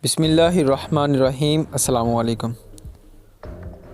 बिस्मिल्लाहिर्रहमानिर्रहीम। अस्सलाम वालेकुम।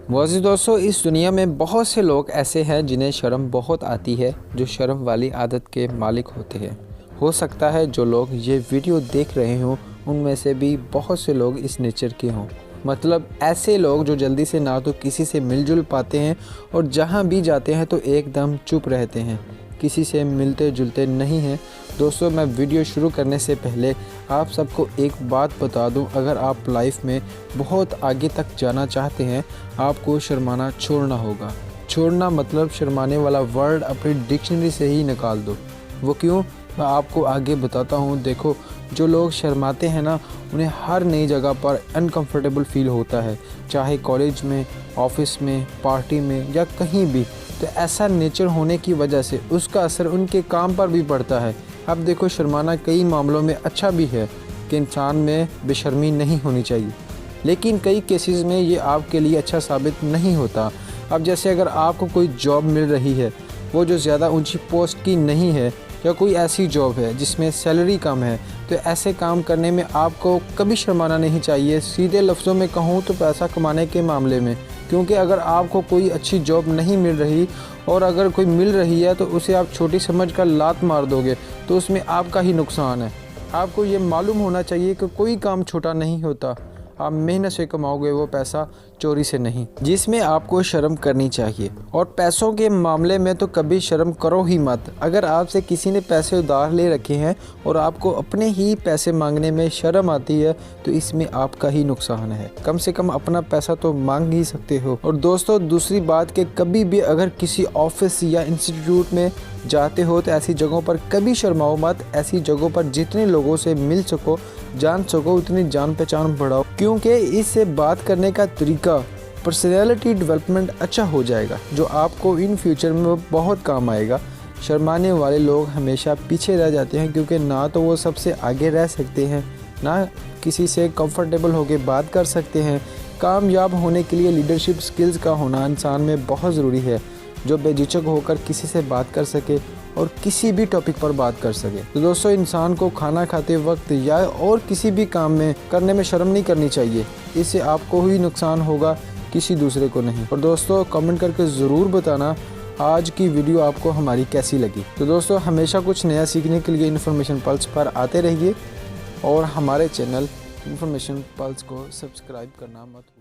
वाज़िज़ दोस्तों, इस दुनिया में बहुत से लोग ऐसे हैं जिन्हें शर्म बहुत आती है, जो शर्म वाली आदत के मालिक होते हैं। हो सकता है जो लोग ये वीडियो देख रहे हों उनमें से भी बहुत से लोग इस नेचर के हों, मतलब ऐसे लोग जो जल्दी से ना तो किसी से मिलजुल पाते हैं और जहाँ भी जाते हैं तो एकदम चुप रहते हैं, किसी से मिलते जुलते नहीं हैं। दोस्तों, मैं वीडियो शुरू करने से पहले आप सबको एक बात बता दूं, अगर आप लाइफ में बहुत आगे तक जाना चाहते हैं आपको शर्माना छोड़ना होगा। छोड़ना मतलब शर्माने वाला वर्ड अपनी डिक्शनरी से ही निकाल दो। वो क्यों, मैं आपको आगे बताता हूँ। देखो, जो लोग शर्माते हैं ना, उन्हें हर नई जगह पर अनकंफर्टेबल फील होता है, चाहे कॉलेज में, ऑफिस में, पार्टी में या कहीं भी। तो ऐसा नेचर होने की वजह से उसका असर उनके काम पर भी पड़ता है। अब देखो, शर्माना कई मामलों में अच्छा भी है कि इंसान में बेशर्मी नहीं होनी चाहिए, लेकिन कई केसेस में ये आपके लिए अच्छा साबित नहीं होता। अब जैसे अगर आपको कोई जॉब मिल रही है, वो जो ज़्यादा ऊंची पोस्ट की नहीं है, या कोई ऐसी जॉब है जिसमें सैलरी कम है, तो ऐसे काम करने में आपको कभी शर्माना नहीं चाहिए। सीधे लफ्ज़ों में कहूँ तो पैसा कमाने के मामले में, क्योंकि अगर आपको कोई अच्छी जॉब नहीं मिल रही और अगर कोई मिल रही है तो उसे आप छोटी समझकर लात मार दोगे तो उसमें आपका ही नुकसान है। आपको ये मालूम होना चाहिए कि कोई काम छोटा नहीं होता। आप मेहनत से कमाओगे वो पैसा, चोरी से नहीं, जिसमें आपको शर्म करनी चाहिए। और पैसों के मामले में तो कभी शर्म करो ही मत। अगर आपसे किसी ने पैसे उधार ले रखे हैं और आपको अपने ही पैसे मांगने में शर्म आती है तो इसमें आपका ही नुकसान है। कम से कम अपना पैसा तो मांग ही सकते हो। और दोस्तों, दूसरी बात कि कभी भी अगर किसी ऑफिस या इंस्टीट्यूट में जाते हो तो ऐसी जगहों पर कभी शर्माओ मत। ऐसी जगहों पर जितने लोगों से मिल सको, जान सको, उतनी जान पहचान बढ़ाओ, क्योंकि इससे बात करने का तरीका, पर्सनैलिटी डेवलपमेंट अच्छा हो जाएगा, जो आपको इन फ्यूचर में बहुत काम आएगा। शर्माने वाले लोग हमेशा पीछे रह जाते हैं, क्योंकि ना तो वो सबसे आगे रह सकते हैं, ना किसी से कंफर्टेबल होकर बात कर सकते हैं। कामयाब होने के लिए लीडरशिप स्किल्स का होना इंसान में बहुत ज़रूरी है, जो बेझिझक होकर किसी से बात कर सके और किसी भी टॉपिक पर बात कर सके। तो दोस्तों, इंसान को खाना खाते वक्त या और किसी भी काम में करने में शर्म नहीं करनी चाहिए। इससे आपको ही नुकसान होगा, किसी दूसरे को नहीं। और दोस्तों, कमेंट करके ज़रूर बताना आज की वीडियो आपको हमारी कैसी लगी। तो दोस्तों, हमेशा कुछ नया सीखने के लिए इन्फॉर्मेशन पल्स पर आते रहिए और हमारे चैनल इन्फॉर्मेशन पल्स को सब्सक्राइब करना मत भूलिए।